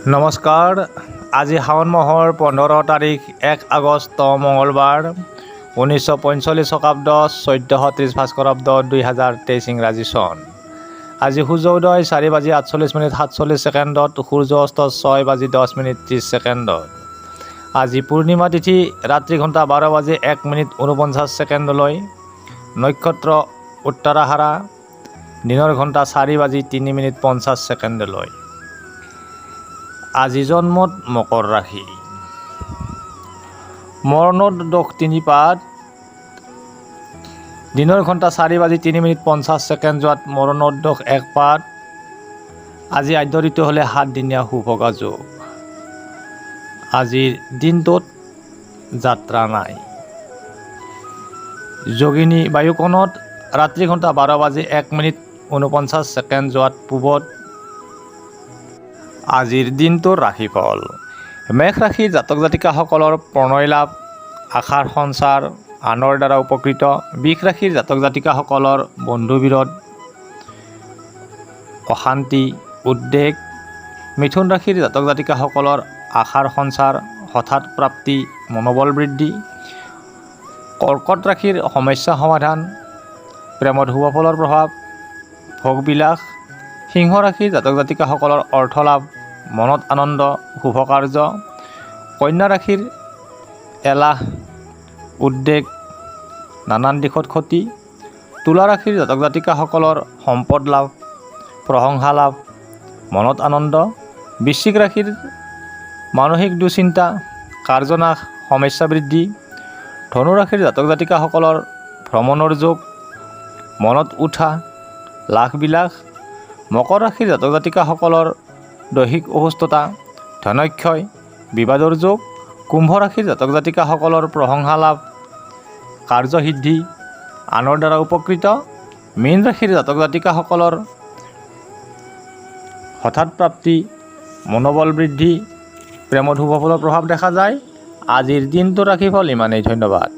নমস্কাৰ। আজি শাওণ মাহৰ 15 তাৰিখ 1 আগষ্ট মঙলবাৰ 1945 শকাব্দ 1430 ভাস্কৰাব্দ 2023 ইংৰাজী চন। আজি সূৰ্য উদয় 4:48:47, সূৰ্য অস্ত 6:10:30। আজি পূৰ্ণিমা তিথি ৰাত্ৰি ঘণ্টা 12:01:49, নক্ষত্ৰ উত্তৰাহাৰা, দিনৰ ঘণ্টা 4:03:50। আজি জন্মত মকৰ ৰাশি। মৰণত দোষ 3 পাত, দিনৰ ঘণ্টা 4:03:50 যোৱাত মৰণত দোষ 1 পাত। আজি আদ্য ঋতু হ'লে 7 দিনীয়া সুভগা যোগ। আজিৰ দিনটোত যাত্ৰা নাই। যোগিনী বায়ুকোণত ৰাত্ৰি ঘণ্টা 12:01:49 যোৱাত পূবত। আজিৰ দিনটোৰ ৰাশিফল। মেষ ৰাশিৰ জাতক জাতিকাসকলৰ প্ৰণয় লাভ, আশাৰ সঞ্চাৰ, আনৰ দ্বাৰা উপকৃত। বৃষ ৰাশিৰ জাতক জাতিকাসকলৰ বন্ধু বিৰোধ, অশান্তি, উদ্বেগ। মিথুন ৰাশিৰ জাতক জাতিকাসকলৰ আশাৰ সঞ্চাৰ, হঠাৎ প্ৰাপ্তি, মনোবল বৃদ্ধি। কৰ্কট ৰাশিৰ সমস্যা সমাধান, প্ৰেমত শুভ ফলৰ প্ৰভাৱ, ভোগবিলাস। সিংহ ৰাশিৰ জাতক জাতিকাসকলৰ অৰ্থ লাভ, মনত আনন্দ, শুভ কাৰ্য। কন্যা ৰাশিৰ এলাহ, উদ্বেগ, নানান দিশত ক্ষতি। তুলা ৰাশিৰ জাতক জাতিকাসকলৰ সম্পদ লাভ, প্ৰশংসা লাভ, মনত আনন্দ। বৃশ্চিক ৰাশিৰ মানসিক দুশ্চিন্তা, কাৰ্যনাশ, সমস্যা বৃদ্ধি। ধনু ৰাশিৰ জাতক জাতিকাসকলৰ ভ্ৰমণৰ যোগ, মনত উঠা, লাখ বিলাস। মকৰ ৰাশিৰ জাতক জাতিকাসকলৰ দৈহিক অসুস্থতা, ধনক্ষয়, বিবাদৰ যোগ। কুম্ভ ৰাশিৰ জাতক জাতিকাসকলৰ প্ৰশংসা লাভ, কাৰ্যসিদ্ধি, আনৰ দ্বাৰা উপকৃত। মীন ৰাশিৰ জাতক জাতিকাসকলৰ হঠাৎ প্ৰাপ্তি, মনোবল বৃদ্ধি, প্ৰেমত শুভ ফলৰ প্ৰভাৱ দেখা যায়। আজিৰ দিনটোৰ ৰাশিফল ইমানেই। ধন্যবাদ।